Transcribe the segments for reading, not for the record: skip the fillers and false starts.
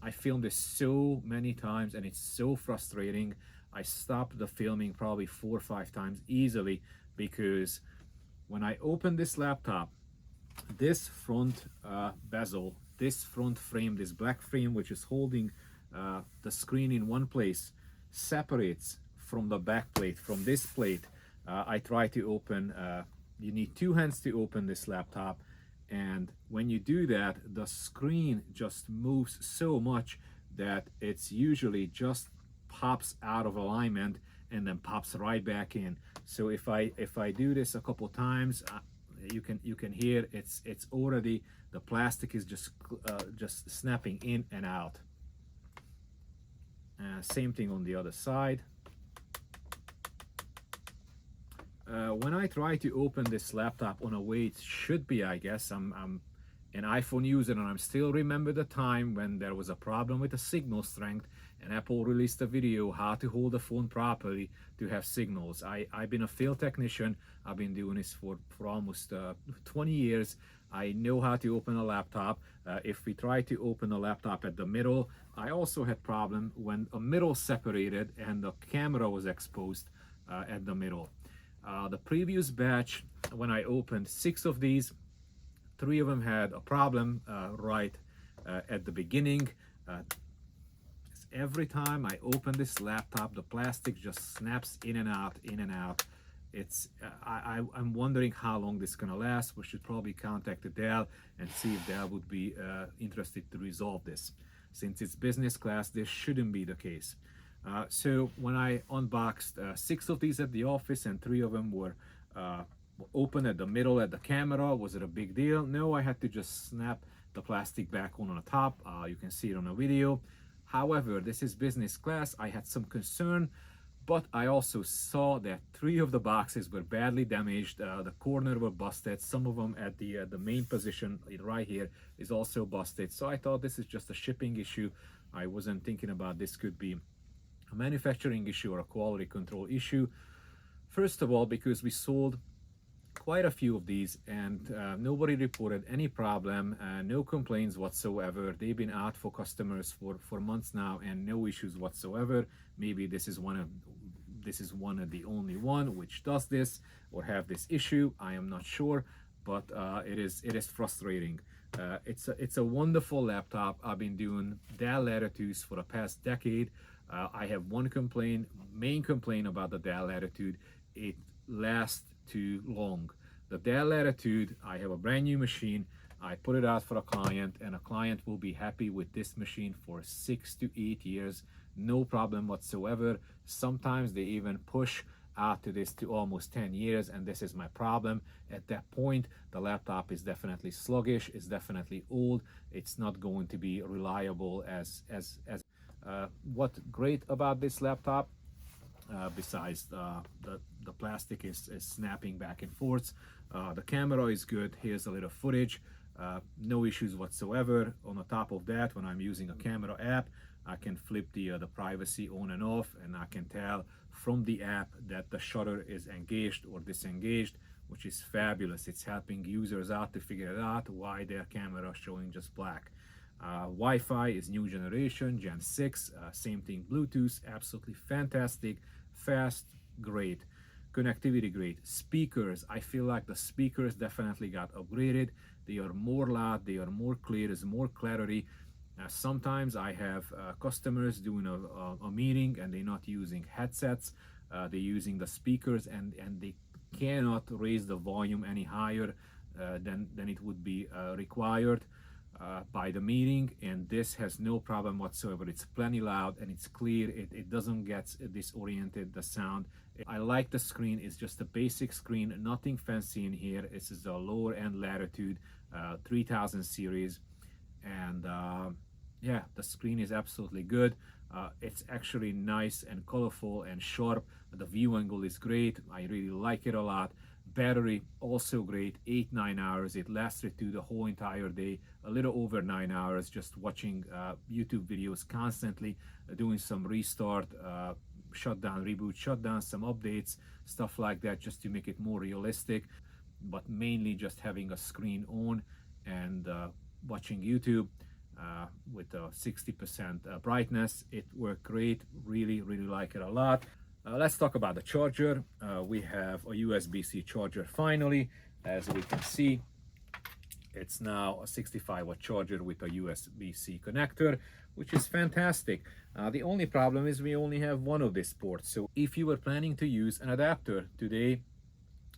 I filmed this so many times and it's so frustrating. I stopped the filming probably 4 or 5 times easily, because when I open this laptop, this front bezel, this front frame, this black frame which is holding the screen in one place, separates from the back plate, from this plate. I try to open, you need two hands to open this laptop, and when you do that, the screen just moves so much that it's usually just pops out of alignment and then pops right back in. So if I do this a couple times, you can hear it's already, the plastic is just snapping in and out. Same thing on the other side. When I try to open this laptop on a way it should be, I guess I'm an iPhone user and I'm still remember the time when there was a problem with the signal strength, and Apple released a video how to hold the phone properly to have signals. I've been a field technician. I've been doing this for almost 20 years. I know how to open a laptop. If we try to open a laptop at the middle, I also had problem when a middle separated and the camera was exposed at the middle. The previous batch, when I opened 6 of these, 3 of them had a problem right at the beginning. Every time I open this laptop, the plastic just snaps in and out, in and out. It's I'm wondering how long this is gonna last. We should probably contact Dell and see if Dell would be interested to resolve this. Since it's business class, this shouldn't be the case. So when I unboxed 6 of these at the office and 3 of them were open at the middle at the camera, was it a big deal? No, I had to just snap the plastic back on the top. You can see it on a video. However, this is business class. I had some concern, but I also saw that 3 of the boxes were badly damaged. The corner were busted. Some of them at the main position right here is also busted. So I thought this is just a shipping issue. I wasn't thinking about this could be a manufacturing issue or a quality control issue. First of all, because we sold quite a few of these and nobody reported any problem, no complaints whatsoever. They've been out for customers for months now and no issues whatsoever. Maybe this is one of the only one which does this or have this issue. I am not sure, but it is frustrating. It's a wonderful laptop. I've been doing Dell Latitudes for the past decade. I have one main complaint about the Dell Latitude: it lasts too long. The Dell Latitude, I have a brand new machine. I put it out for a client, and a client will be happy with this machine for 6 to 8 years, no problem whatsoever. Sometimes they even push out to this to almost 10 years, and this is my problem. At that point, the laptop is definitely sluggish, it's definitely old, it's not going to be reliable as what's great about this laptop, besides the plastic is snapping back and forth, the camera is good. Here's a little footage, no issues whatsoever. On the top of that, when I'm using a camera app, I can flip the privacy on and off, and I can tell from the app that the shutter is engaged or disengaged, which is fabulous. It's helping users out to figure it out why their camera is showing just black. Wi-Fi is new generation, Gen 6, same thing. Bluetooth, absolutely fantastic, fast, great. Connectivity, great. Speakers, I feel like the speakers definitely got upgraded. They are more loud, they are more clear, there's more clarity. Sometimes I have customers doing a meeting and they're not using headsets, they're using the speakers, and they cannot raise the volume any higher than it would be required by the meeting, and this has no problem whatsoever. It's plenty loud and it's clear. It doesn't get disoriented, the sound. I like the screen. It's just a basic screen, nothing fancy in here. This is a lower end Latitude 3000 series, and yeah, the screen is absolutely good. It's actually nice and colorful and sharp. The view angle is great. I really like it a lot. Battery also great, 8-9 hours. It lasted through the whole entire day, a little over 9 hours, just watching YouTube videos constantly, doing some restart, shutdown, reboot, shutdown, some updates, stuff like that, just to make it more realistic, but mainly just having a screen on and watching YouTube. with a 60% brightness. It worked great. Really like it a lot. Let's talk about the charger. We have a USB-C charger finally. As we can see, it's now a 65-watt charger with a USB-C connector, which is fantastic. The only problem is we only have one of these ports. So if you were planning to use an adapter today,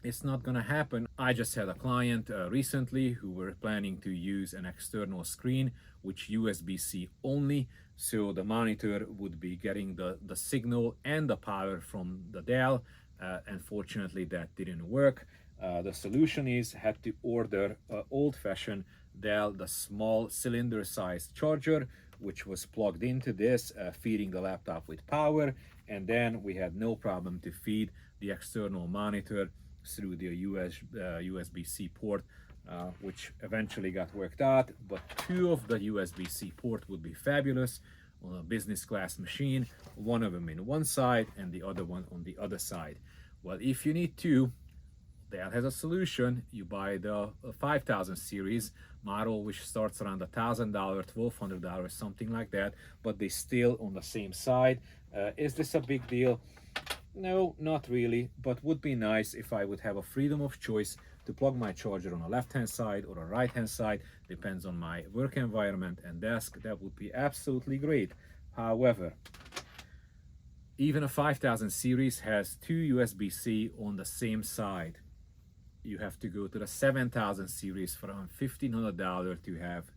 it's not gonna happen. I just had a client recently who were planning to use an external screen, which USB-C only, so the monitor would be getting the signal and the power from the Dell. Unfortunately, that didn't work. The solution is had to order old-fashioned Dell, the small cylinder-sized charger, which was plugged into this, feeding the laptop with power, and then we had no problem to feed the external monitor through the USB-C port, which eventually got worked out. But two of the USB-C port would be fabulous on a business class machine, one of them in one side and the other one on the other side. Well, if you need two, Dell has a solution. You buy the 5000 series model, which starts around $1,000, $1,200, something like that, but they still on the same side. Is this a big deal? No, not really, but would be nice if I would have a freedom of choice to plug my charger on the left-hand side or a right-hand side, depends on my work environment and desk. That would be absolutely great. However, even a 5000 series has two USB-C on the same side. You have to go to the 7000 series for around $1,500 to have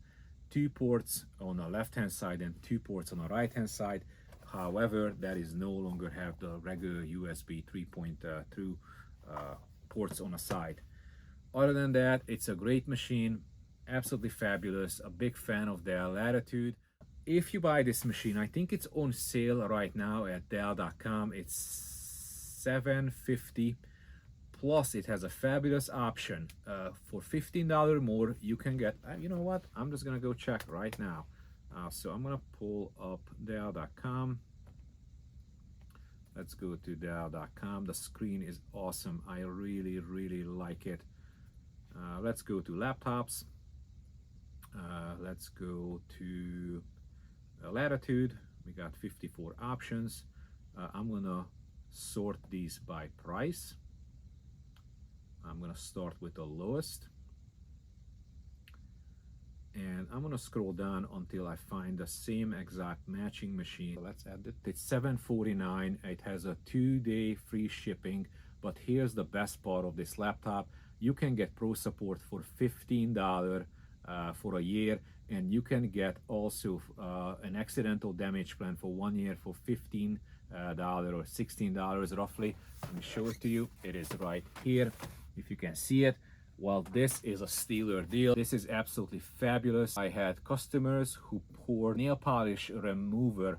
two ports on the left-hand side and two ports on the right-hand side. However, that is no longer have the regular USB 3.2 ports on the side. Other than that, it's a great machine, absolutely fabulous. A big fan of Dell Latitude. If you buy this machine, I think it's on sale right now at Dell.com. It's $750. Plus, it has a fabulous option. For $15 more, you can get, you know what? I'm just gonna go check right now. So I'm gonna pull up Dell.com. Let's go to Dell.com. The screen is awesome. I really like it. Let's go to laptops. Let's go to Latitude. We got 54 options. I'm gonna sort these by price. I'm gonna start with the lowest, and I'm gonna scroll down until I find the same exact matching machine. Let's add it. It's $749. It has a 2-day free shipping, but here's the best part of this laptop. You can get pro support for $15 for a year, and you can get also an accidental damage plan for 1 year for $15 or $16 roughly. Let me show it to you. It is right here, if you can see it. Well, this is a stealer deal. This is absolutely fabulous. I had customers who poured nail polish remover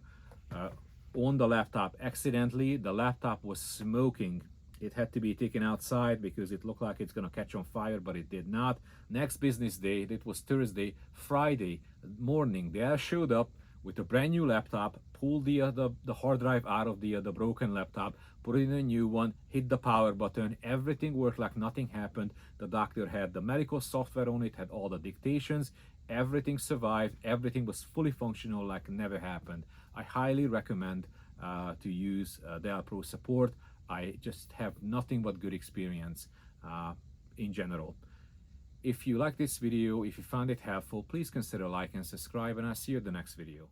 on the laptop accidentally. The laptop was smoking. It had to be taken outside because it looked like it's gonna catch on fire, but it did not. Next business day, it was Thursday, Friday morning, they showed up with a brand new laptop, pulled the hard drive out of the broken laptop, put it in a new one, hit the power button, everything worked like nothing happened. The doctor had the medical software on it, had all the dictations, everything survived, everything was fully functional like never happened. I highly recommend to use Dell Pro Support. I just have nothing but good experience in general. If you like this video, if you found it helpful, please consider like and subscribe, and I'll see you in the next video.